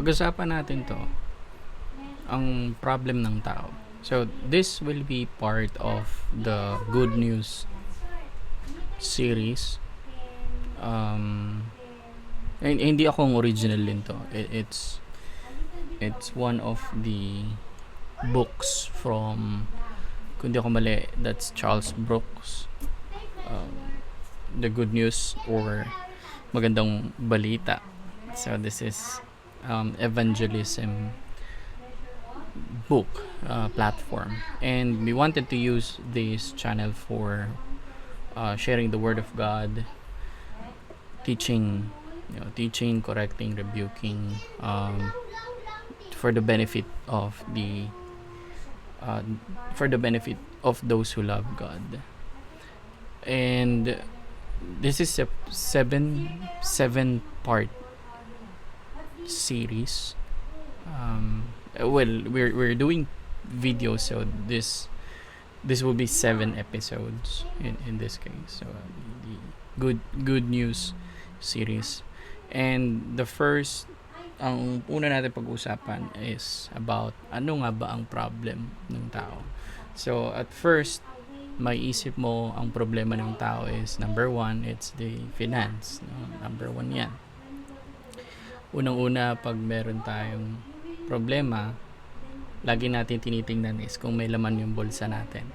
Pag-usapan natin to, ang problem ng tao. So, this will be part of the Good News series. Hindi akong original din to. It's one of the books from, kung di ako mali, that's Charles Brooks. The Good News or Magandang Balita. So, this is evangelism book platform, and we wanted to use this channel for sharing the word of God, teaching, correcting, rebuking, for the benefit of those who love God. And this is a seven part series. We're doing videos, so this will be 7 episodes in this case. So the good news series, and ang una natin pag-usapan is about ano nga ba ang problem ng tao. So at first, may isip mo ang problema ng tao is number 1, it's the finance, no? Number 1 yan. Unang-una, pag meron tayong problema, lagi natin tinitingnan is kung may laman yung bulsa natin.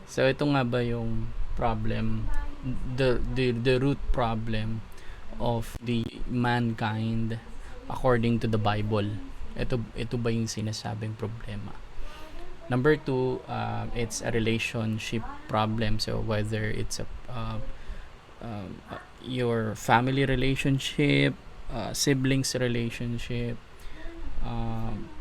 So ito nga ba yung problem, the root problem of the mankind according to the Bible? Ito ba yung sinasabing problema? Number 2, it's a relationship problem. So whether it's your family relationship, siblings relationship,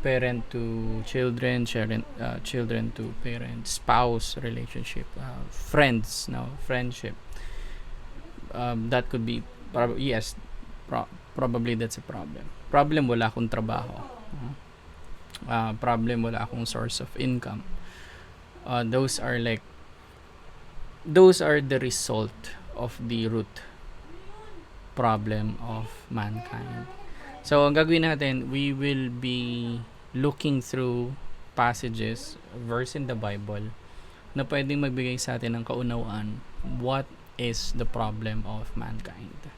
parent to children, children to parents, spouse relationship, friends, friendship. That could be probably that's a problem. Problem, wala akong trabaho. Problem, wala akong source of income. Those are the result of the root problem of mankind. So ang gagawin natin, we will be looking through passages, verse in the Bible, na pwedeng magbigay sa atin ng kaunawaan. What is the problem of mankind?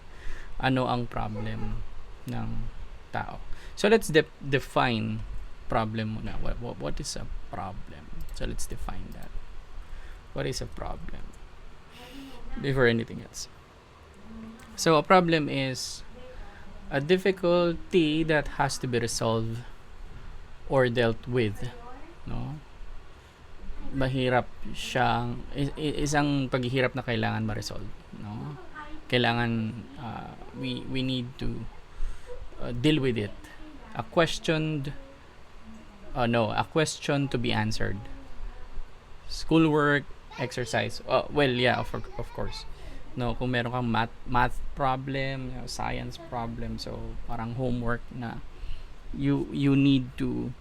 Ano ang problem ng tao? So let's define problem muna. What is a problem? So let's define that. What is a problem? Before anything else. So a problem is a difficulty that has to be resolved or dealt with, no? Mahirap siyang isang paghihirap na kailangan ma-resolve, no? Kailangan we need to deal with it. A question to be answered. Schoolwork, exercise. Of course. No, kung meron kang math problem, science problem, so parang homework na you need to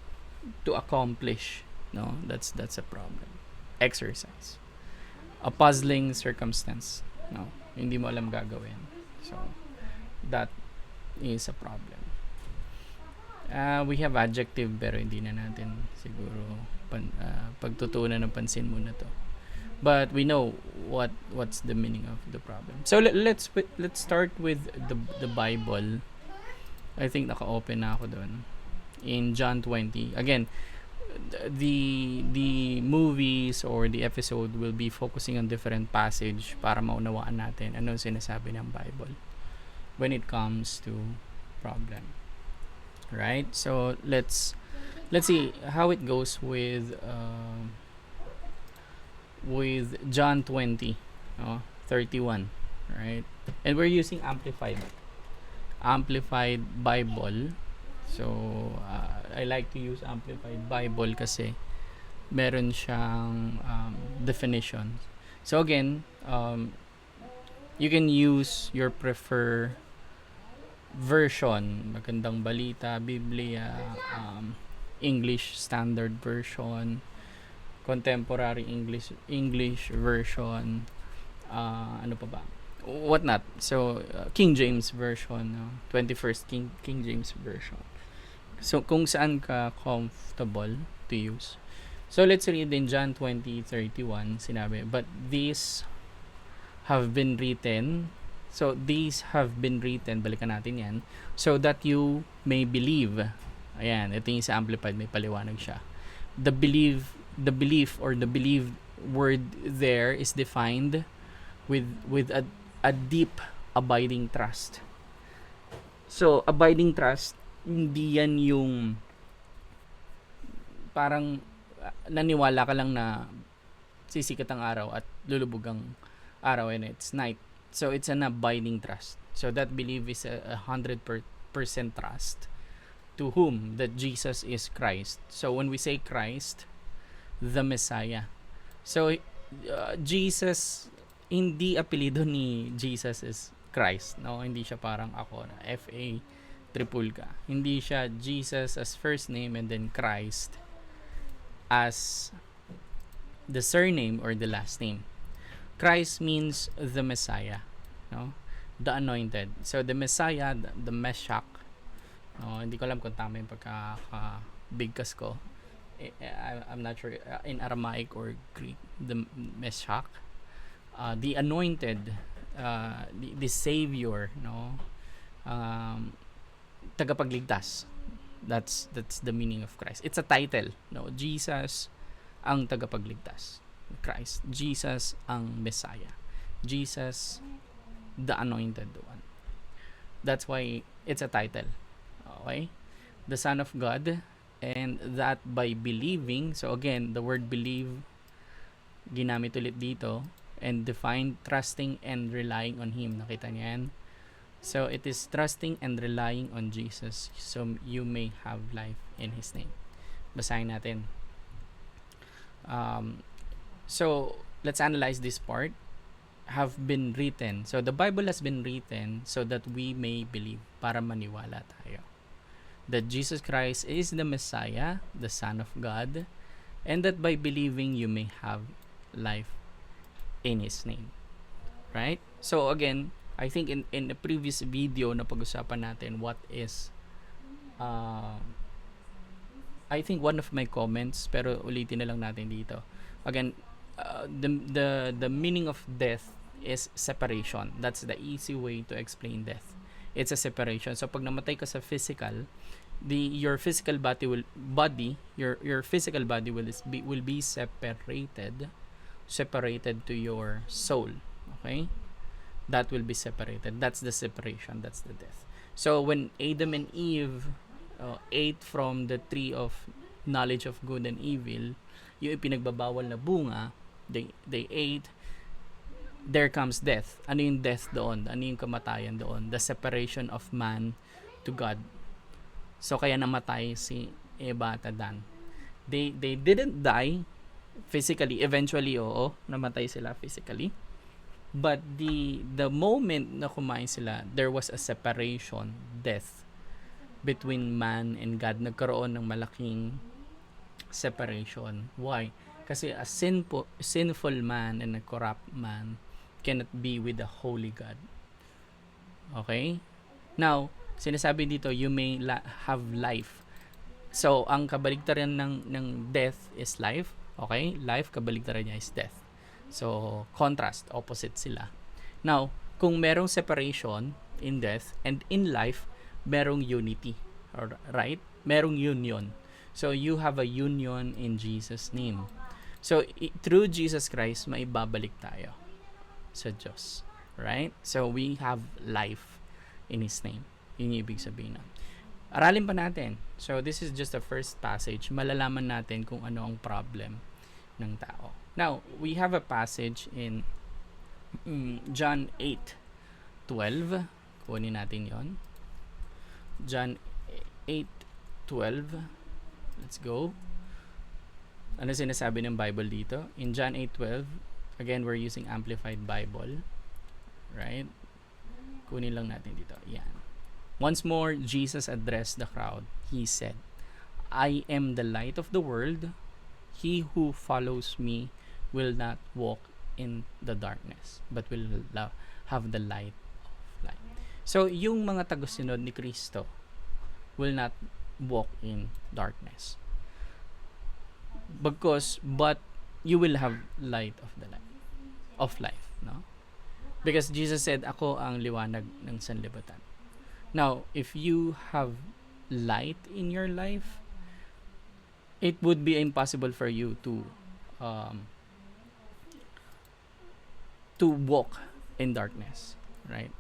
accomplish, no, that's a problem. Exercise, a puzzling circumstance, no, hindi mo alam gagawin, so that is a problem. We have adjective, pero hindi na natin siguro pagtutuunan ng pansin muna to. But we know what's the meaning of the problem. So let's start with the Bible. I think naka-open na ako doon in John 20. Again, the movies or the episode will be focusing on different passage para maunawaan natin ano sinasabi ng Bible when it comes to problem. Right? So let's see how it goes with John 20, 31, right? And we're using amplified Bible. So I like to use amplified Bible kasi meron siyang definition. So again, you can use your preferred version, Magandang Balita, Biblia, English Standard Version, Contemporary English version, ano pa ba, whatnot. So King James version, 21st King James version. So, kung saan ka comfortable to use. So, let's read in John 20:31, sinabi, "But these have been written," so, "these have been written," balikan natin yan, "so that you may believe." Ayan, ito yung sa Amplified, may paliwanag siya. The belief or the believed word there is defined with a deep abiding trust. So, abiding trust, hindi yan yung parang naniwala ka lang na sisikat ang araw at lulubog ang araw and it's night. So, it's an abiding trust. So, that belief is a 100% trust to whom? That Jesus is Christ. So, when we say Christ, the Messiah. So, Jesus, hindi apelido ni Jesus is Christ. No? Hindi siya parang ako na F-A triple ka. Hindi siya Jesus as first name and then Christ as the surname or the last name. Christ means the Messiah, no? The anointed. So the Messiah, the Meshach, no? Hindi ko alam kung tama yung pagka-bigkas ko. I'm not sure in Aramaic or Greek, the Meshach, the anointed, the Savior, no? Tagapagligtas. That's the meaning of Christ. It's a title, no? Jesus ang tagapagligtas. Christ. Jesus ang Messiah. Jesus the anointed one. That's why it's a title. Okay? The Son of God, and that by believing, so again, the word believe ginamit ulit dito, and defined trusting and relying on Him. Nakita niyo yan? So it is trusting and relying on Jesus so you may have life in His name. Basahin natin. So let's analyze this part. Have been written. So the Bible has been written so that we may believe, para maniwala tayo that Jesus Christ is the Messiah, the Son of God, and that by believing you may have life in His name. Right? So again, I think in the previous video na pag-usapan natin what is I think one of my comments, pero ulitin na lang natin dito. Again, the meaning of death is separation. That's the easy way to explain death. It's a separation. So pag namatay ka sa physical, your physical body will be separated to your soul. Okay? That will be separated. That's the separation. That's the death. So when Adam and Eve ate from the tree of knowledge of good and evil, yung ipinagbabawal na bunga, they ate, there comes death. Ano yung death doon? Ano yung kamatayan doon? The separation of man to God. So kaya namatay si Eva at Adan. They didn't die physically. Eventually, oo, namatay sila physically. But the moment na kumain sila, there was a separation, death, between man and God. Nagkaroon ng malaking separation. Why? Kasi a sinful man and a corrupt man cannot be with the holy God. Okay? Now, sinasabi dito, you may have life. So, ang kabaligtaran ng death is life. Okay? Life, kabaligtaran niya is death. So, contrast, opposite sila. Now, kung merong separation in death and in life, merong unity. Right? Merong union. So, you have a union in Jesus' name. So, through Jesus Christ, maibabalik tayo sa Diyos. Right? So, we have life in His name. Yun yung ibig sabihin nun. Aralin pa natin. So, this is just the first passage. Malalaman natin kung ano ang problem ng tao. Now, we have a passage in John 8:12. Kunin natin yon. John 8:12. Let's go. Ano sinasabi ng Bible dito? In John 8:12, again, we're using Amplified Bible. Right? Kunin lang natin dito. Yan. Once more, Jesus addressed the crowd. He said, I am the light of the world. He who follows me will not walk in the darkness, but will have the light of life. So, yung mga tagusunod ni Kristo will not walk in darkness. But you will have light of the light of life, no? Because Jesus said, ako ang liwanag ng sanlibutan. Now, if you have light in your life, it would be impossible for you um, to walk in darkness, right?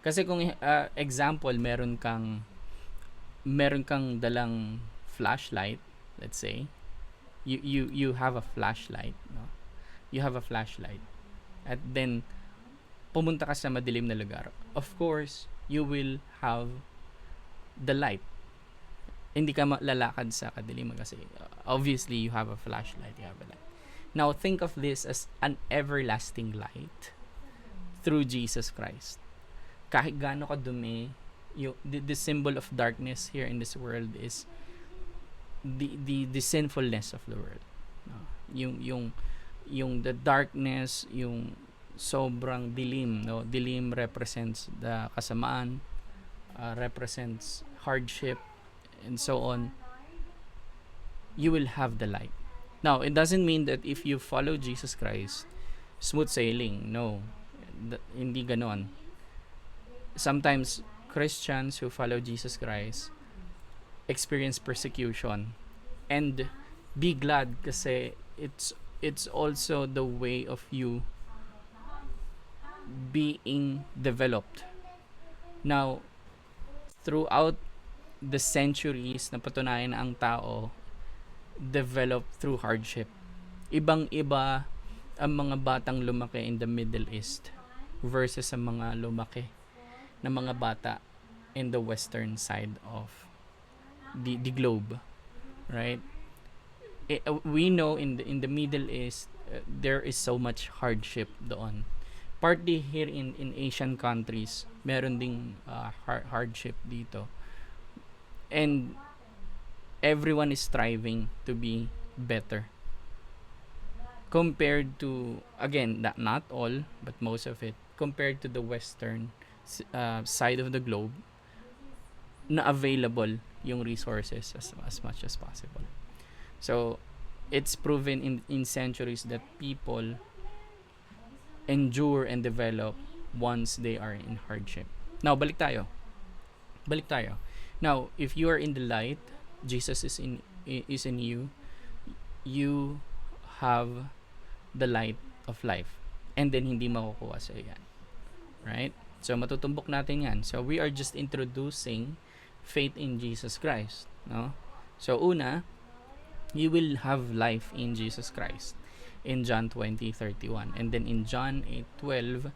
Kasi kung example, meron kang dalang flashlight, let's say, you have a flashlight, no? You have a flashlight. At then pumunta ka sa madilim na lugar. Of course, you will have the light. Hindi ka lalakad sa kadiliman kasi obviously you have a flashlight, you have a light. Now think of this as an everlasting light through Jesus Christ. Kahit gaano ka dumi, the symbol of darkness here in this world is the sinfulness of the world. No? Yung the darkness, yung sobrang dilim, no? Dilim represents the kasamaan, represents hardship, and so on. You will have the light. Now, it doesn't mean that if you follow Jesus Christ, smooth sailing. No. Hindi ganon. Sometimes, Christians who follow Jesus Christ experience persecution. And be glad kasi it's also the way of you being developed. Now, throughout the centuries, napatunayan na ang tao developed through hardship. Ibang-iba ang mga batang lumaki in the Middle East versus ang mga lumaki na mga bata in the western side of the globe, right? We know in the Middle East there is so much hardship doon. Partly here in Asian countries, meron ding hardship dito. And everyone is striving to be better. Compared to, again, not all, but most of it, compared to the western side of the globe, na available yung resources as much as possible. So, it's proven in centuries that people endure and develop once they are in hardship. Now, balik tayo. Now, if you are in the light, Jesus is in you, you have the light of life. And then, hindi makukuha sa yan. Right? So, matutumbok natin yan. So, we are just introducing faith in Jesus Christ. No? So, una, you will have life in Jesus Christ in John 20:31. And then in John 8:12,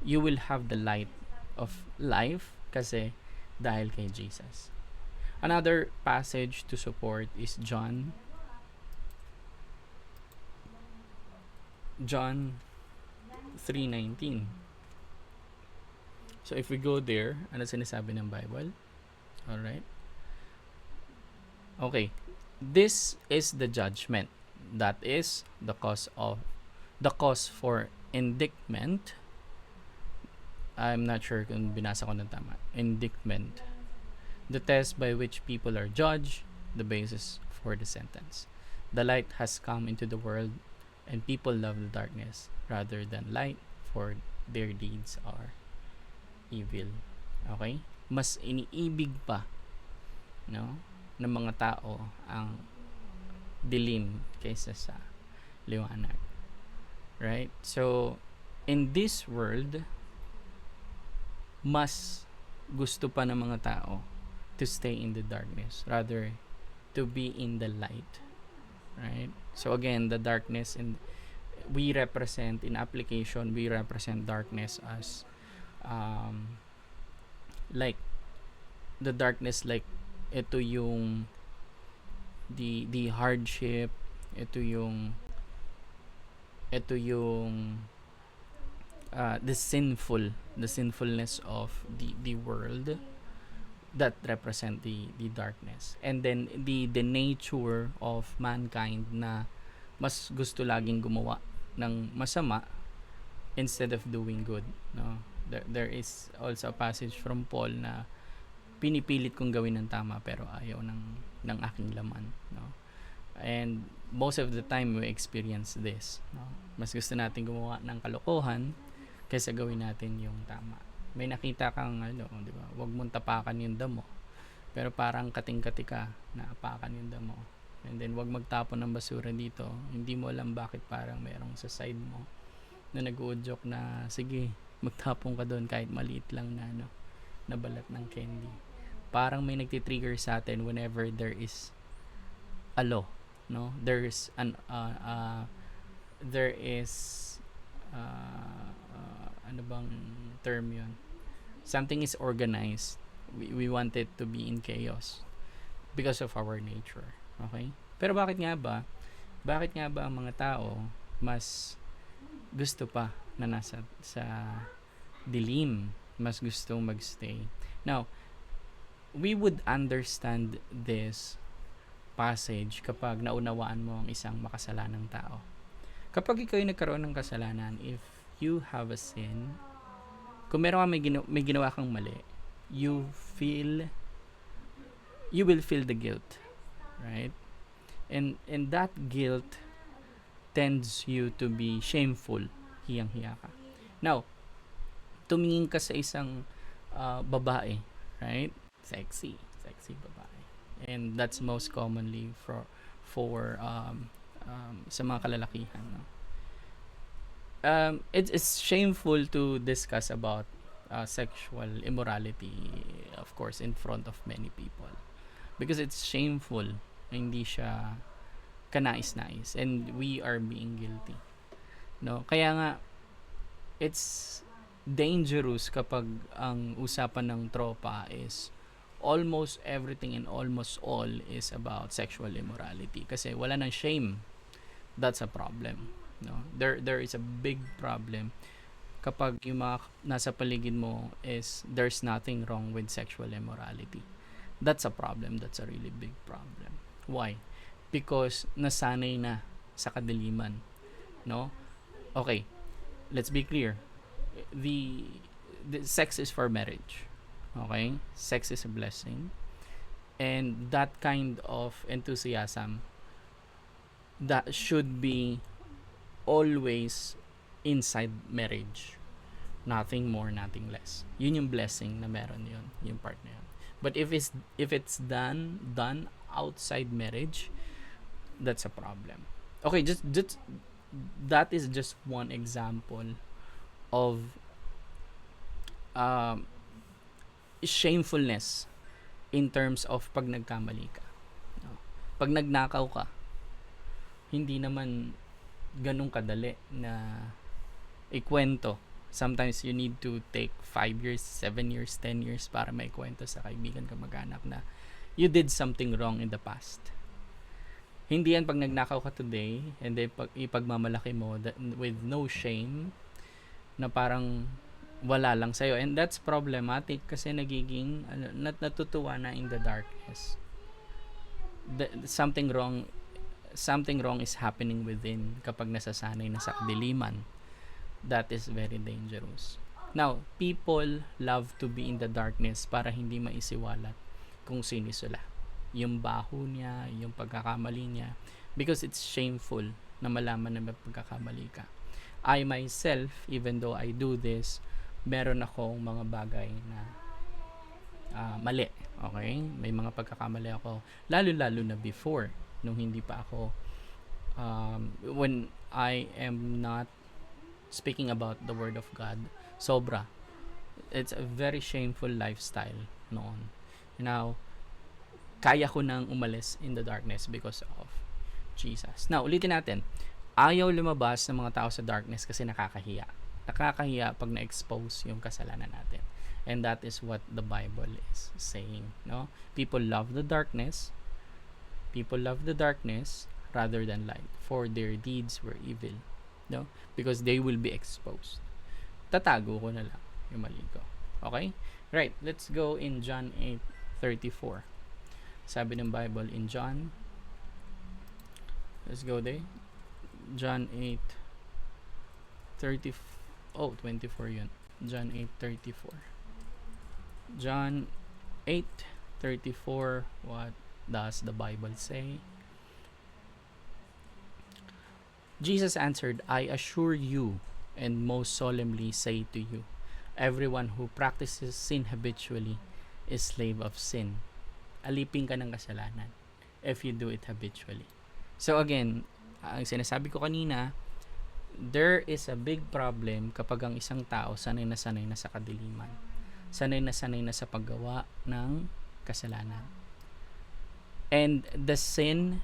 you will have the light of life kasi dahil kay Jesus. Another passage to support is John 3:19. So if we go there, ano sinasabi ng Bible? All right. Okay. This is the judgment. That is the cause for indictment. I'm not sure kung binasa ko na tama. Indictment. The test by which people are judged, the basis for the sentence. The light has come into the world, and people love the darkness rather than light, for their deeds are evil. Okay? Mas iniibig pa, no, ng mga tao ang dilim kaysa sa liwanag. Right? So, in this world, mas gusto pa ng mga tao to stay in the darkness rather to be in the light. Right? So again, the darkness, and we represent in application, we represent darkness as like the darkness, like ito yung the hardship, ito yung the sinfulness of the world that represent the darkness. And then the nature of mankind na mas gusto laging gumawa ng masama instead of doing good, no? There is also a passage from Paul na pinipilit kong gawin ng tama pero ayaw ng aking laman, no? And most of the time we experience this, no? Mas gusto natin gumawa ng kalokohan kaysa gawin natin yung tama. May nakita kang di ba? Huwag mong tapakan yung damo. Pero parang kating-kati ka na apakan yung damo. And then huwag magtapon ng basura dito. Hindi mo alam bakit parang merong sa side mo na nag-uudyok na sige, magtapon ka doon kahit maliit lang na balat ng candy. Parang may nagti-trigger sa atin whenever there is a law, no? There is ano bang term yun? Something is organized. We want it to be in chaos because of our nature. Okay? Pero bakit nga ba ang mga tao mas gusto pa na nasa sa dilim, mas gustong magstay? Now, we would understand this passage kapag naunawaan mo ang isang makasalanang tao. Kapag ikaw ay nagkaroon ng kasalanan, if you have a sin, kung meron ka may ginawa kang mali, you will feel the guilt, right? And that guilt tends you to be shameful, hiyang-hiya ka. Now, tumingin ka sa isang babae, right? Sexy babae. And that's most commonly for sa mga kalalakihan, no? It's shameful to discuss about sexual immorality, of course, in front of many people, because it's shameful. Hindi siya kanais-nais, and we are being guilty, no? Kaya nga it's dangerous kapag ang usapan ng tropa is almost everything and almost all is about sexual immorality, kasi wala nang shame. That's a problem, no? There is a big problem kapag yung mga nasa paligid mo is there's nothing wrong with sexual immorality. That's a problem. That's a really big problem. Why? Because nasanay na sa kadiliman, no? Okay, let's be clear. The sex is for marriage. Okay? Sex is a blessing. And that kind of enthusiasm that should be always inside marriage. Nothing more, nothing less. Yun yung blessing na meron yun, yung part na yun. But if it's done outside marriage, that's a problem. Okay, just that is just one example of shamefulness in terms of pag nagkamali ka. No? Pag nagnakaw ka, hindi naman ganun kadali na ikwento. Sometimes you need to take 5 years, 7 years, 10 years para maikwento sa kaibigan ka, mag-anak na you did something wrong in the past. Hindi yan pag nagnakaw ka today and then ipagmamalaki mo with no shame na parang wala lang sa'yo. And that's problematic kasi nagiging natutuwa na in the darkness. Something wrong is happening within kapag nasasanay na sa kadiliman. That is very dangerous. Now, people love to be in the darkness para hindi maisiwalat kung sino sila. Yung baho niya, yung pagkakamali niya, because it's shameful na malaman na may pagkakamali ka. I myself, even though I do this, meron akong mga bagay na mali. Okay? May mga pagkakamali ako. Lalo-lalo na before, nung hindi pa ako, when I am not speaking about the Word of God, sobra. It's a very shameful lifestyle noon. Now, kaya ko nang umalis in the darkness because of Jesus. Now, ulitin natin. Ayaw lumabas ng mga tao sa darkness kasi nakakahiya. Nakakahiya pag na-expose yung kasalanan natin. And that is what the Bible is saying, no? People love the darkness. People love the darkness rather than light, for their deeds were evil. No? Because they will be exposed. Tatago ko na lang yung mali ko. Okay? Right, let's go in John 8:34. Sabi ng Bible in John, let's go there. John 8:30. 24 yun. John 8:34. John 8:34, what does the Bible say? Jesus answered, I assure you and most solemnly say to you, everyone who practices sin habitually is slave of sin. Alipin ka ng kasalanan if you do it habitually. So again, ang sinasabi ko kanina, there is a big problem kapag ang isang tao sanay na sa kadiliman. Sanay na sa paggawa ng kasalanan. And the sin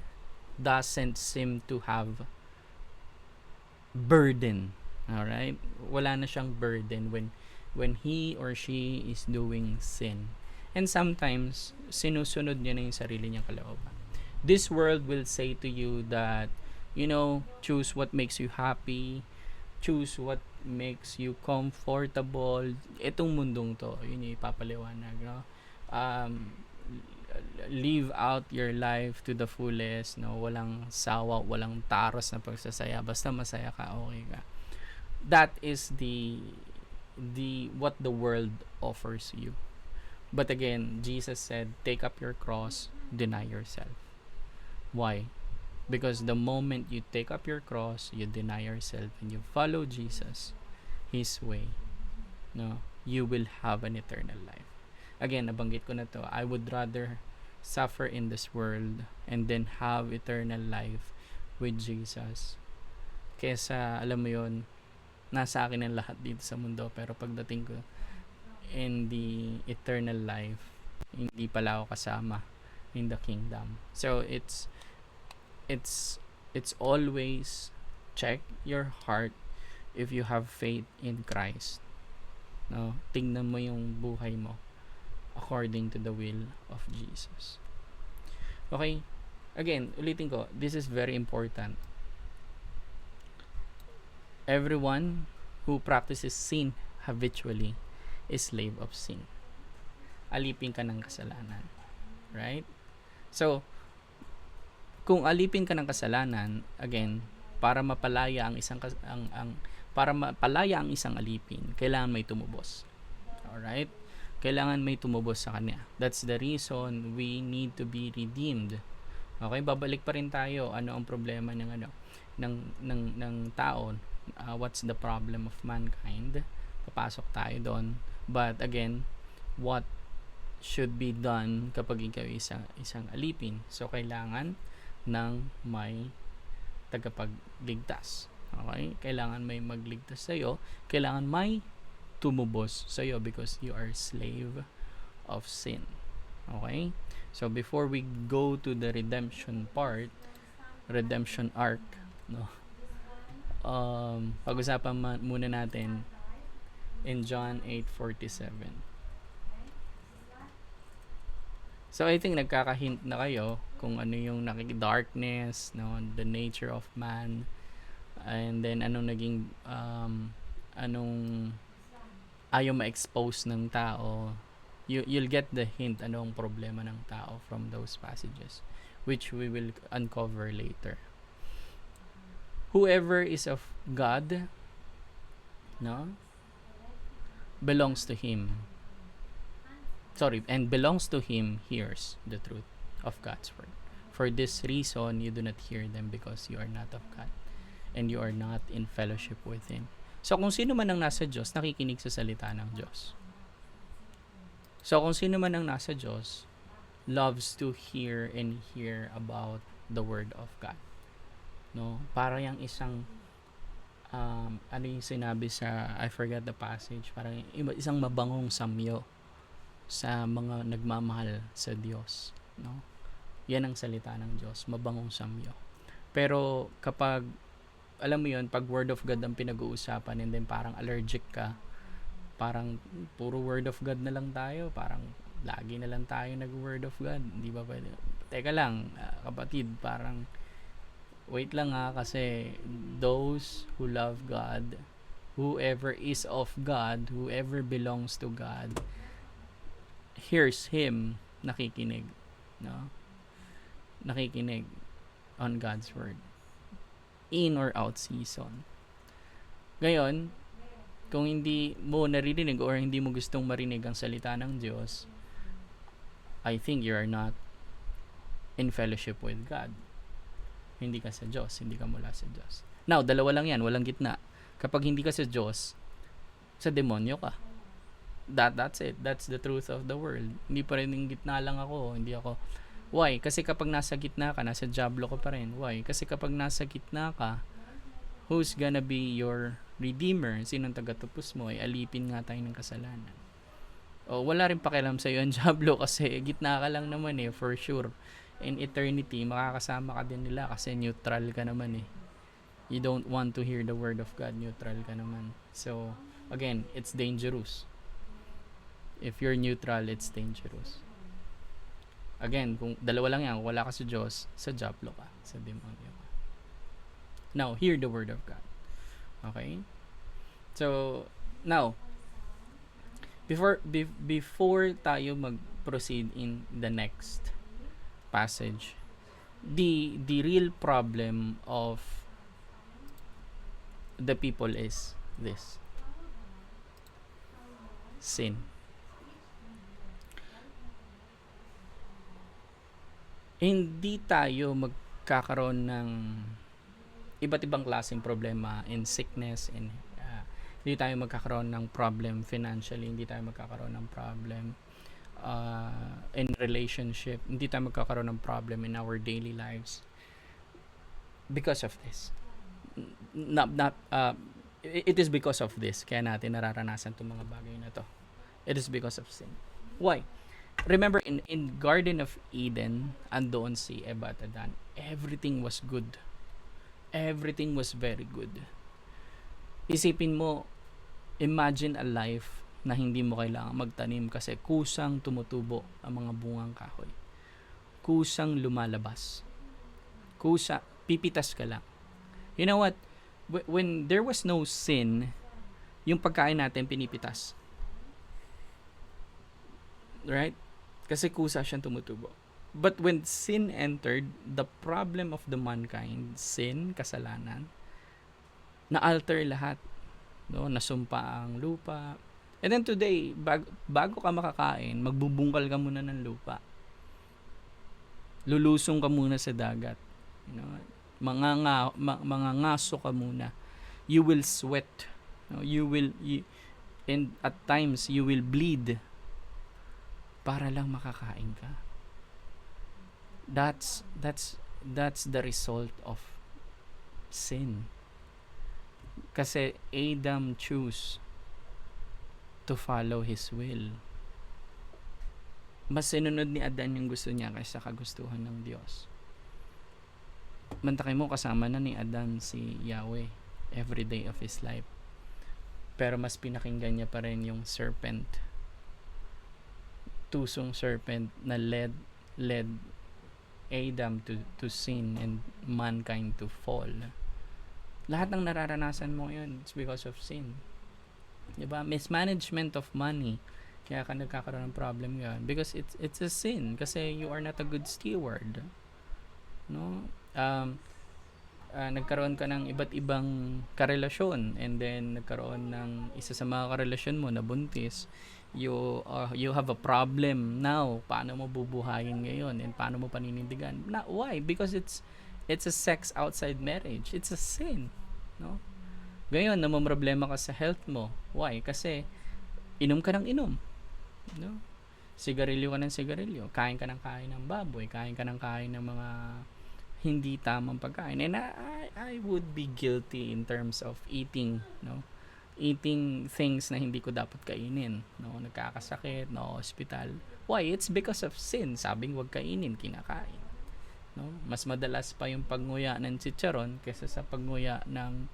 doesn't seem to have burden. Alright? Wala na siyang burden when he or she is doing sin. And sometimes, sinusunod niya na yung sarili niyang kalooban. This world will say to you that, choose what makes you happy, choose what makes you comfortable. Itong mundong to, yun yung ipapaliwanag, no? Live out your life to the fullest, no? Walang sawa, walang taros na pagsasaya, basta masaya ka, okay ka. That is the what the world offers you. But again, Jesus said, take up your cross, deny yourself. Why? Because the moment you take up your cross, you deny yourself, and you follow Jesus, His way, no, you will have an eternal life. Again, nabanggit ko na to, I would rather suffer in this world and then have eternal life with Jesus kesa, alam mo yun, nasa akin ang lahat dito sa mundo, pero pagdating ko in the eternal life, hindi pala ako kasama in the kingdom. So it's always check your heart if you have faith in Christ. No, tingnan mo yung buhay mo according to the will of Jesus. Okay? Again, ulitin ko, this is very important. Everyone who practices sin habitually is slave of sin. Alipin ka ng kasalanan. Right? So, kung alipin ka ng kasalanan, again, para mapalaya ang isang alipin, kailangan may tumubos. Alright? Kailangan may tumubos sa kanya. That's the reason we need to be redeemed. Okay, babalik pa rin tayo. Ano ang problema ng tao? What's the problem of mankind? Papasok tayo doon. But again, what should be done kapag ikaw isang alipin? So kailangan ng may tagapagligtas. Okay? Kailangan may magligtas sa iyo. Kailangan may tumubos sa iyo because you are slave of sin. Okay? So before we go to the redemption arc, no. Pag-usapan muna natin in John 8:47. So I think nagkaka-hint na kayo kung ano yung darkness, no, the nature of man, and then anong naging anong ayaw ma-expose ng tao. You'll get the hint anong problema ng tao from those passages, which we will uncover later. Whoever is of God, no, belongs to Him. And belongs to Him hears the truth of God's word. For this reason, you do not hear them because you are not of God and you are not in fellowship with Him. So, kung sino man ang nasa Diyos, nakikinig sa salita ng Diyos. So, kung sino man ang nasa Diyos, loves to hear and hear about the word of God. No? Para yung isang ano yung sinabi sa, I forgot the passage, parang isang mabangong samyo sa mga nagmamahal sa Diyos, no? Yan ang salita ng Diyos, mabangong samyo. Pero kapag alam mo yun, pag word of God ang pinag-uusapan and then parang allergic ka, parang puro word of God na lang tayo, parang lagi na lang tayo nag-word of God, hindi ba pwede? Teka lang, kapatid, parang wait lang kasi those who love God, whoever is of God, whoever belongs to God, hears Him, nakikinig, no? Nakikinig on God's word, in or out season. Ngayon, kung hindi mo naririnig or hindi mo gustong marinig ang salita ng Diyos, I think you are not in fellowship with God. Hindi ka sa Diyos, hindi ka mula sa Diyos. Now, dalawa lang yan, walang gitna. Kapag hindi ka sa Diyos, sa demonyo ka. That's it. That's the truth of the world. Hindi pa rin yung gitna lang ako. Hindi ako. Why? Kasi kapag nasa gitna ka, nasa Diablo ka pa rin. Why? Kasi kapag nasa gitna ka, who's gonna be your redeemer? Sinong tagatupos mo? Ay alipin nga tayo ng kasalanan. O, wala rin pakialam sa'yo ang Diablo kasi gitna ka lang naman for sure. In eternity, makakasama ka din nila kasi neutral ka naman You don't want to hear the word of God, neutral ka naman. So, again, it's dangerous. If you're neutral, it's dangerous. Again, kung dalawa lang yan, wala ka sa Diyos, sa Diablo ka, sa demonyo ka. Now, hear the word of God. Okay? So, now, before tayo mag-proceed in the next passage, the real problem of the people is this: sin. Hindi tayo magkakaroon ng iba't ibang klaseng problema in sickness, hindi tayo magkakaroon ng problem financially, hindi tayo magkakaroon ng problem in relationship, hindi tayo magkakaroon ng problem in our daily lives because of this. It is because of this kaya natin nararanasan itong mga bagay na to. It is because of sin. Why? Remember, in Garden of Eden, andoon si Eva at Adan. Everything was good. Everything was very good. Isipin mo, imagine a life na hindi mo kailangan magtanim kasi kusang tumutubo ang mga bungang kahoy. Kusang lumalabas. Pipitas ka lang. You know what? When there was no sin, yung pagkain natin pinipitas. Right? Kasi kusa siyang tumutubo. But when sin entered, the problem of the mankind, sin, kasalanan, na-alter lahat. No? Nasumpa ang lupa. And then today, bago ka makakain, magbubungkal ka muna ng lupa. Lulusong ka muna sa dagat. You know? Mga ngaso ka muna. You will sweat. No? And at times, you will bleed para lang makakain ka. That's the result of sin. Kasi Adam chose to follow his will. Mas sinunod ni Adan yung gusto niya kaysa kagustuhan ng Diyos. Mantakay mo, kasama na ni Adan si Yahweh every day of his life. Pero mas pinakinggan niya pa rin yung serpent. Tusong serpent na led Adam to sin and mankind to fall. Lahat ng nararanasan mo yun, it's because of sin. Diba? Mismanagement of money. Kaya ka nagkakaroon ng problem yun. Because it's a sin. Kasi you are not a good steward. No? Nagkaroon ka ng iba't ibang karelasyon. And then, nagkaroon ng isa sa mga karelasyon mo na buntis. You have a problem now. Paano mo bubuhayin ngayon? And paano mo paninindigan? Why? Because it's a sex outside marriage. It's a sin. No? Ngayon, namumroblema ka sa health mo. Why? Kasi inom ka ng inom. No? Sigarilyo ka ng sigarilyo. Kain ka ng kain ng baboy. Kain ka ng kain ng mga hindi tamang pagkain. And I would be guilty in terms of eating, no? Eating things na hindi ko dapat kainin, no? Nagkakasakit, no, hospital. Why? It's because of sin. Sabing wag kainin, kinakain. No? Mas madalas pa yung pagnguya ng chicharon kaysa sa pagnguya ng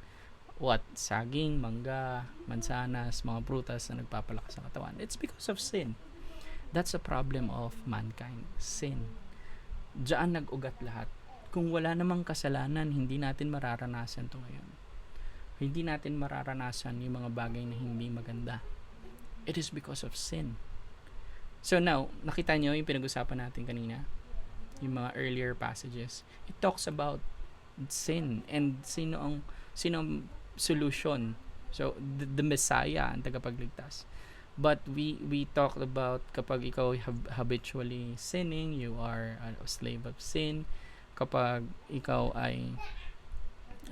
saging, mangga, mansanas, mga prutas na nagpapalakas sa katawan. It's because of sin. That's a problem of mankind. Sin. Diyan nag-ugat lahat. Kung wala namang kasalanan, hindi natin mararanasan to ngayon. Hindi natin mararanasan yung mga bagay na hindi maganda. It is because of sin. So now, nakita nyo yung pinag-usapan natin kanina, yung mga earlier passages. It talks about sin and sino ang solution. So the Messiah ang tagapagligtas. But we talked about kapag ikaw habitually sinning, you are a slave of sin. Kapag ikaw ay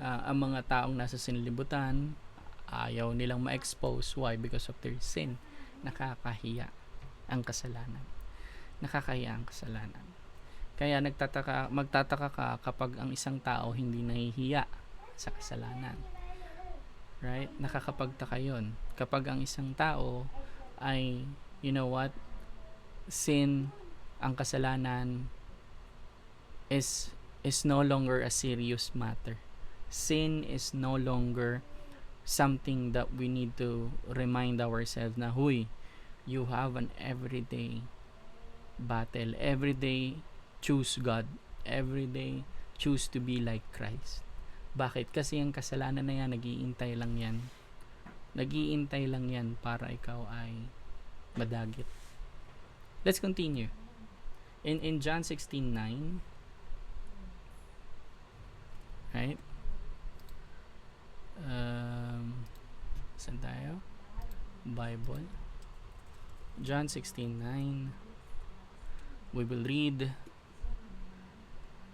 ang mga taong nasa sinlibutan, ayaw nilang ma-expose. Why? Because of their sin. Nakakahiya ang kasalanan. Nakakahiya ang kasalanan. Kaya magtataka ka kapag ang isang tao hindi nahihiya sa kasalanan. Right? Nakakapagtaka yun. Kapag ang isang tao ay, you know what, sin, ang kasalanan is no longer a serious matter. Sin is no longer something that we need to remind ourselves na, huy, you have an everyday battle. Everyday choose God. Everyday choose to be like Christ. Bakit? Kasi ang kasalanan na yan, nag-iintay lang yan. Nag-iintay lang yan para ikaw ay madagit. Let's continue. In John 16:9, right? Saan tayo? Bible. John 16:9. We will read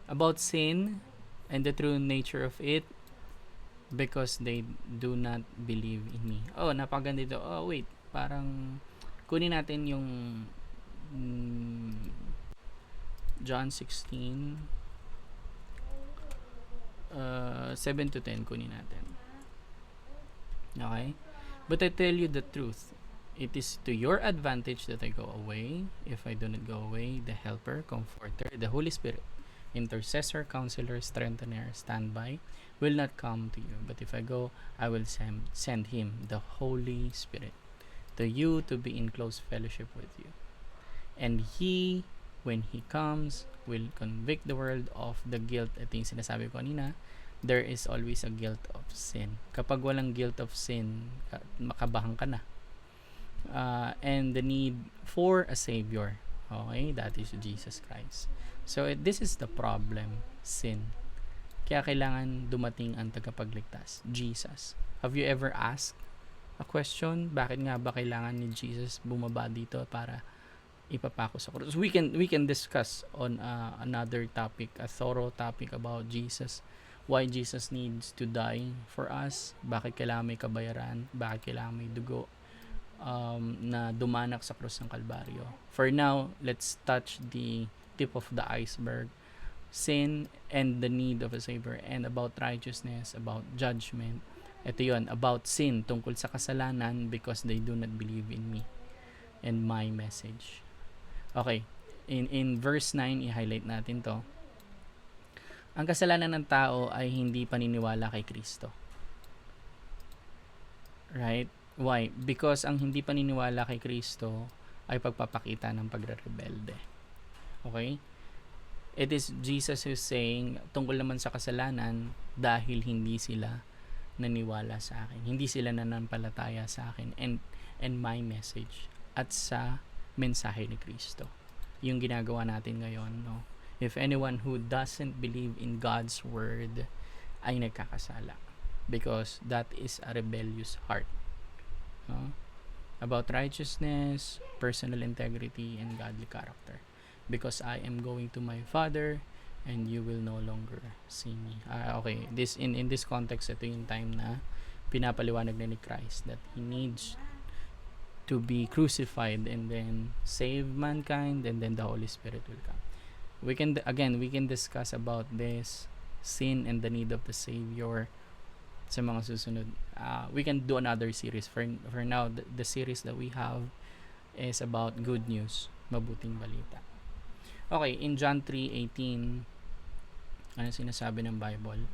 about sin and the true nature of it, because they do not believe in me. Oh, napakaganda dito. Oh, wait. Parang kunin natin yung John 16 7 to 10 kunin natin. Okay? But I tell you the truth. It is to your advantage that I go away. If I do not go away, the Helper, Comforter, the Holy Spirit, Intercessor, Counselor, Strengthener, Standby, will not come to you. But if I go, I will send him, the Holy Spirit, to you to be in close fellowship with you. And he, when he comes, will convict the world of the guilt. Ito yung sinasabi ko kanina. There is always a guilt of sin. Kapag walang guilt of sin, makabahan ka na. And the need for a Savior. Okay? That is Jesus Christ. So, this is the problem. Sin. Kaya kailangan dumating ang tagapagligtas. Jesus. Have you ever asked a question? Bakit nga ba kailangan ni Jesus bumaba dito para ipapako sa krus? We can discuss on another topic, a thorough topic about Jesus. Why Jesus needs to die for us. Bakit kailangan may kabayaran. Bakit kailangan may dugo na dumanak sa krus ng Kalbaryo. For now, let's touch the tip of the iceberg. Sin and the need of a Savior, and about righteousness, about judgment. Ito yun, about sin, tungkol sa kasalanan, because they do not believe in me and my message. Okay, in verse 9, i-highlight natin to. Ang kasalanan ng tao ay hindi paniniwala kay Kristo. Right? Why? Because ang hindi paniniwala kay Kristo ay pagpapakita ng pagre-rebelde. Okay? It is Jesus who's saying, tungkol naman sa kasalanan, dahil hindi sila naniwala sa akin. Hindi sila nanampalataya sa akin and my message at sa mensahe ni Kristo. Yung ginagawa natin ngayon, no? If anyone who doesn't believe in God's word ay nagkakasala, because that is a rebellious heart. No? About righteousness, personal integrity, and godly character. Because I am going to my Father, and you will no longer see me. Okay, this in this context, ito yung time na pinapaliwanag na ni Christ that he needs to be crucified and then save mankind, and then the Holy Spirit will come. We can discuss about this sin and the need of the Savior sa mga susunod. We can do another series. For now, the series that we have is about good news, mabuting balita. Okay, in John 3:18, ano sinasabi ng Bible?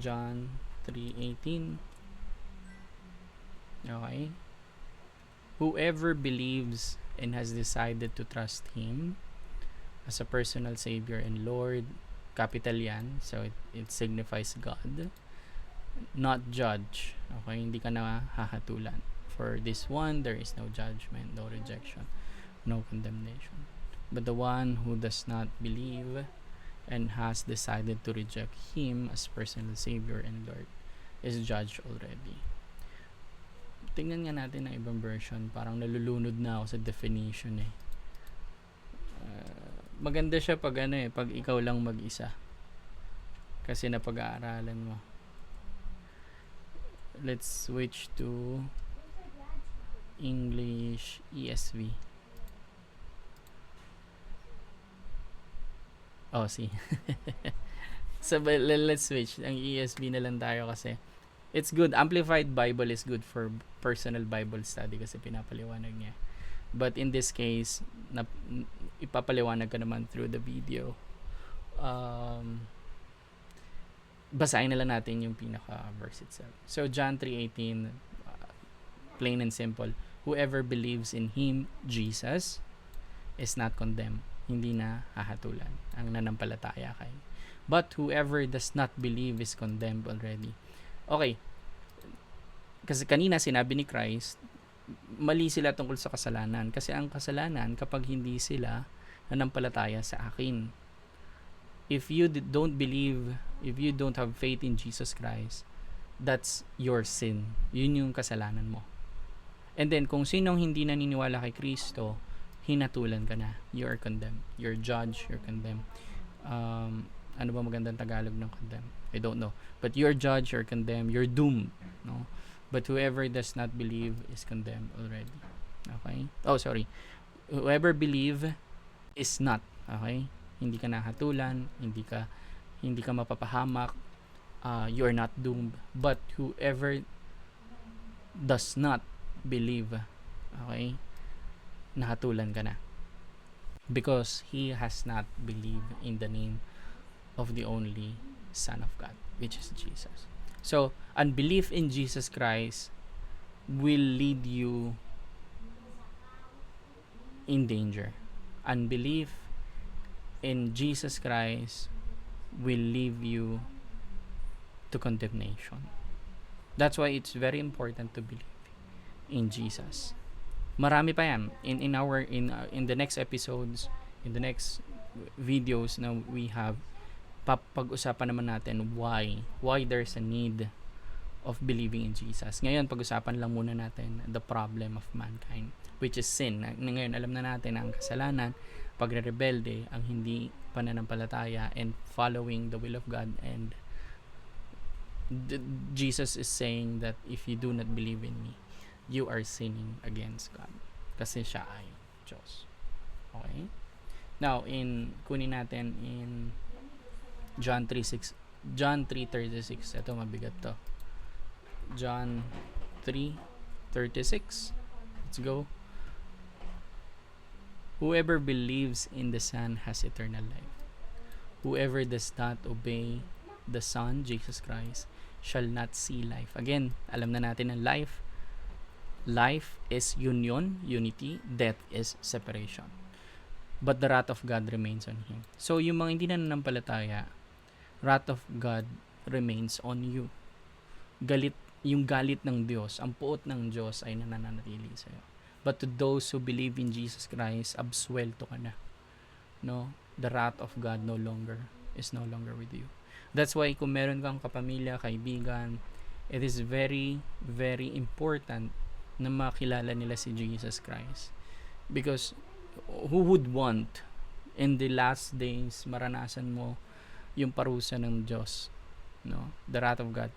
John 3:18. Okay. Whoever believes and has decided to trust Him as a personal Savior and Lord, capital yan, so it signifies God, not judge. Okay, hindi ka na hahatulan. For this one, there is no judgment, no rejection, no condemnation. But the one who does not believe and has decided to reject Him as personal Savior and Lord is judged already. tingnan nga natin ang ibang version. Parang nalulunod na ako sa definition eh. Maganda siya pag pag ikaw lang mag-isa. Kasi napag-aaralan mo. Let's switch to English ESV. Oh, see. So, let's switch. Ang ESV na lang tayo kasi it's good. Amplified Bible is good for personal Bible study kasi pinapaliwanag niya. But in this case, ipapaliwanag ka naman through the video. Basahin na lang natin yung pinaka-verse itself. So, John 3:18, plain and simple. Whoever believes in Him, Jesus, is not condemned. Hindi na hahatulan ang nanampalataya kay. But whoever does not believe is condemned already. Okay. Kasi kanina sinabi ni Christ, mali sila tungkol sa kasalanan. Kasi ang kasalanan, kapag hindi sila nanampalataya sa akin. If you don't believe, if you don't have faith in Jesus Christ, that's your sin. Yun yung kasalanan mo. And then, kung sinong hindi naniniwala kay Kristo, hinatulan ka na. You are condemned. You're judged, you're condemned. Ano ba magandang Tagalog ng condemned? I don't know. But you're judged, you're condemned, you're doomed. No? But whoever does not believe is condemned already. Okay? Oh, sorry. Whoever believe is not. Okay? Hindi ka nahatulan, hindi ka mapapahamak, you are not doomed. But whoever does not believe, okay, nahatulan ka na. Because he has not believed in the name of the only Son of God, which is Jesus. So, unbelief in Jesus Christ will lead you in danger. Unbelief in Jesus Christ will lead you to condemnation. That's why it's very important to believe in Jesus. Marami pa yan in the next episodes, in the next videos na we have, pag-usapan naman natin why there's a need of believing in Jesus. Ngayon, pag-usapan lang muna natin the problem of mankind, which is sin. Ngayon, alam na natin ang kasalanan, pagre-rebelde, ang hindi pananampalataya, and following the will of God. And Jesus is saying that if you do not believe in me, you are sinning against God. Kasi siya ay Diyos. Okay? Now, kunin natin in John 3:36. Ito, mabigat to. John 3:36. Let's go. Whoever believes in the Son has eternal life. Whoever does not obey the Son, Jesus Christ, shall not see life. Again, alam na natin ang life. Life is union, unity. Death is separation. But the wrath of God remains on him. So, yung mga hindi nananampalataya, wrath of God remains on you. Yung galit ng Diyos, ang puot ng Diyos ay nananatili sa'yo. But to those who believe in Jesus Christ, absuelto ka na. No? The wrath of God is no longer with you. That's why kung meron kang kapamilya, kaibigan, it is very, very important na makilala nila si Jesus Christ. Because who would want in the last days maranasan mo yung parusa ng Diyos, no? The wrath of God.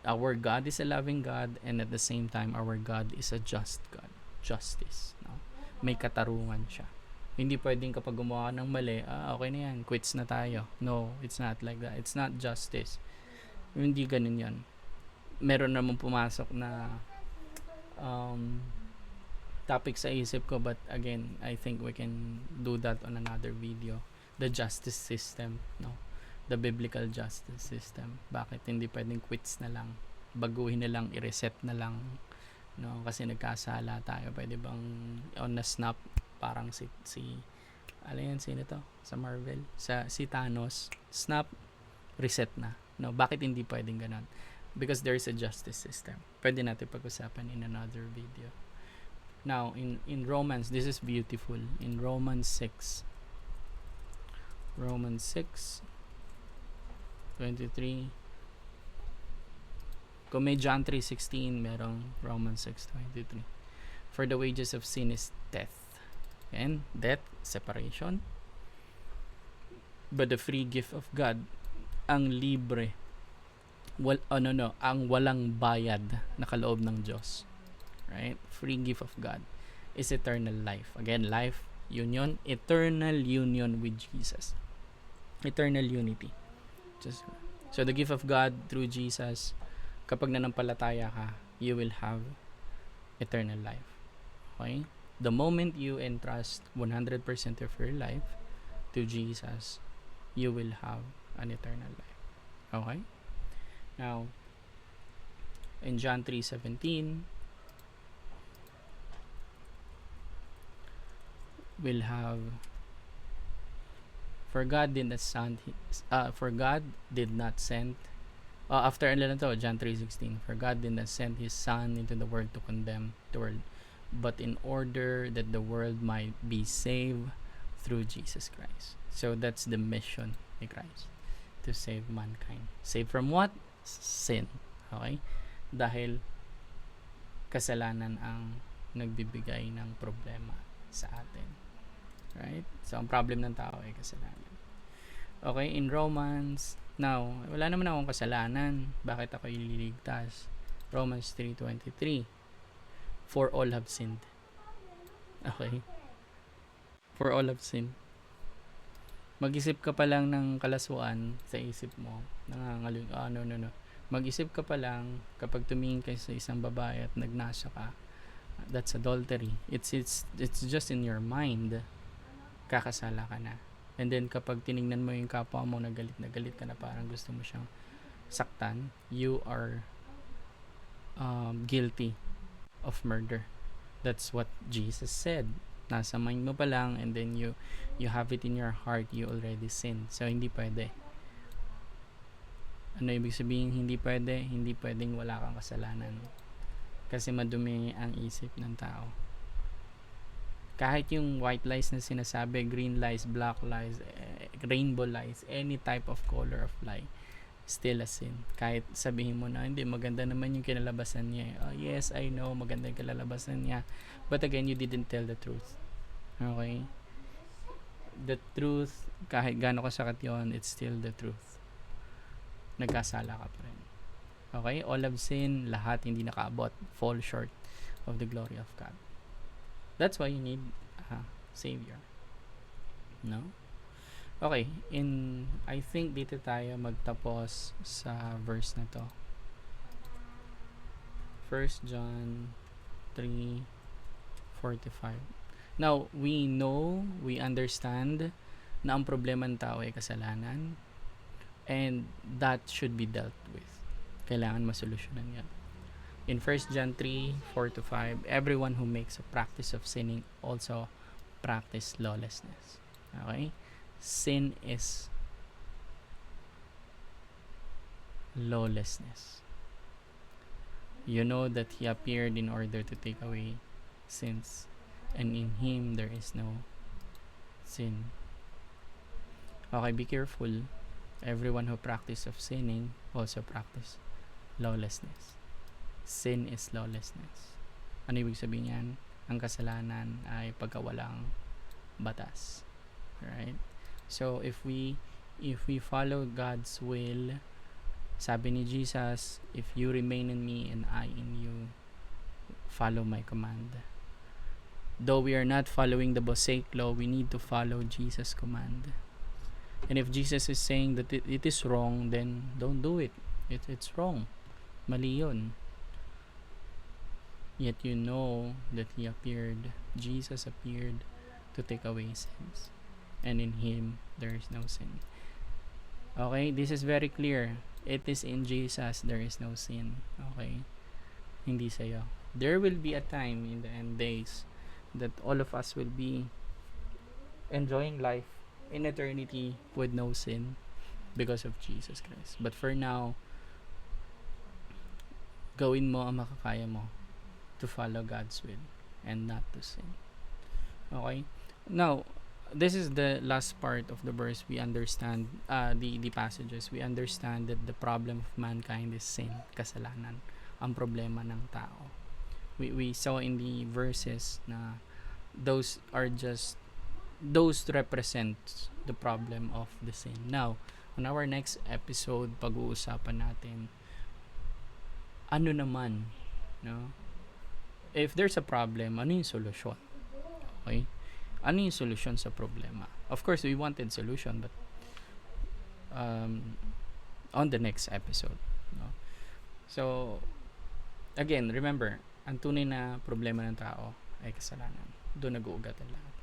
Our God is a loving God, and at the same time our God is a just God. Justice, no? May katarungan siya. Hindi pwedeng kapag gumawa ng mali, okay na yan, quits na tayo. No, it's not like that. It's not justice. Hindi ganun yan. Meron naman pumasok na topic sa isip ko, but again, I think we can do that on another video. The justice system, no? The biblical justice system. Bakit hindi pwedeng quits na lang? Baguhin na lang, i-reset na lang, no? Kasi nagkasala tayo. Pwede bang on a snap, parang si ano yan, sino to? Sa Marvel, si Thanos, snap, reset na, no? Bakit hindi pwedeng ganun? Because there is a justice system. Pwede natin pag-usapan in another video. Now, in Romans, this is beautiful. In Romans 6:23, Kung may John 3:16, merong Romans 6:23. For the wages of sin is death. And death, separation. But the free gift of God, ang libre, ang walang bayad na kaloob ng Diyos. Right? Free gift of God is eternal life. Again, life, union, eternal union with Jesus. Eternal unity. So the gift of God through Jesus, kapag nanampalataya ka, you will have eternal life. Okay? The moment you entrust 100% of your life to Jesus, you will have an eternal life. Okay? Now, in John 3:17, we'll have, for God did not send after John 3:16, for God did not send his son into the world to condemn the world, but in order that the world might be saved through Jesus Christ. So that's the mission of Christ, to save mankind. Save from what? Sin. Okay? Dahil kasalanan ang nagbibigay ng problema sa atin. Right? So ang problem ng tao ay kasalanan. Okay, in Romans, now, wala naman akong kasalanan. Bakit ako ililigtas? Romans 3:23. For all have sinned. Okay? For all have sinned. Mag-isip ka pa lang ng kalaswaan sa isip mo. Nangangaling, no. Mag-isip ka pa lang kapag tumingin ka sa isang babae at nagnasya ka. That's adultery. It's just in your mind. Kakasala ka na. And then kapag tiningnan mo yung kapwa mo, na galit ka na, parang gusto mo siyang saktan, you are guilty of murder. That's what Jesus said. Nasa mind mo pa lang, and then you have it in your heart, you already sinned. So hindi pwede. Ano ibig sabihin hindi pwede? Hindi pwedeng wala kang kasalanan. Kasi madumi ang isip ng tao. Kahit yung white lies na sinasabi, green lies, black lies, rainbow lies, any type of color of lie, still a sin. Kahit sabihin mo na, hindi, maganda naman yung kinalabasan niya. Oh, yes, I know, maganda yung kinalabasan niya. But again, you didn't tell the truth. Okay? The truth, kahit gaano kasakit yun, it's still the truth. Nagkasala ka pa rin. Okay? All have sinned, lahat hindi nakaabot, fall short of the glory of God. That's why you need a Savior. No? Okay, I think dito tayo magtapos sa verse na to. 1 John 3:45. Now, we understand na ang problema ng tao ay kasalanan, and that should be dealt with. Kailangan masolusyonan yan. In 1 John 3:4-5, everyone who makes a practice of sinning also practice lawlessness. Okay? Sin is lawlessness. You know that he appeared in order to take away sins, and in him there is no sin. Okay, be careful. Everyone who practice of sinning also practice lawlessness. Sin is lawlessness. Ano ibig sabihin yan? Ang kasalanan ay pagkawalang batas. Right? So if we follow God's will, sabi ni Jesus, if you remain in me and I in you, follow my command. Though we are not following the Mosaic law, we need to follow Jesus' command. And if Jesus is saying that it is wrong, then don't do it. It's wrong. Mali yun. Yet you know that Jesus appeared to take away sins, and in him there is no sin. Okay, this is very clear. It is in Jesus there is no sin. Okay, hindi sa'yo. There will be a time in the end days that all of us will be enjoying life in eternity with no sin because of Jesus Christ. But for now, gawin mo ang makakaya mo to follow God's will and not to sin. Okay? Now, this is the last part of the verse. We understand the passages. We understand that the problem of mankind is sin, kasalanan, ang problema ng tao. We saw in the verses na those represent the problem of the sin. Now, on our next episode, pag-uusapan natin ano naman, no? If there's a problem, ano yung solusyon? Okay? Ano yung solusyon sa problema? Of course, we wanted solution, but on the next episode, no? So, again, remember, ang tunay na problema ng tao ay kasalanan. Doon nag-uugat ang lahat.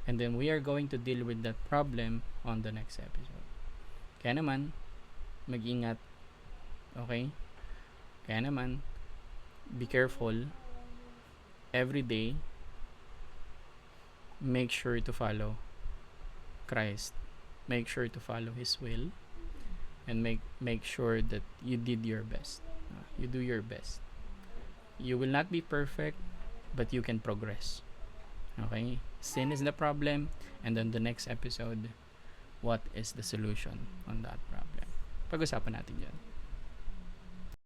And then we are going to deal with that problem on the next episode. Kaya naman, mag-ingat. Okay? Kaya naman, be careful. Every day, make sure to follow Christ. Make sure to follow His will. And make sure that you did your best. You do your best. You will not be perfect, but you can progress. Okay? Sin is the problem, and then the next episode, what is the solution on that problem? Pag-usapan natin yan.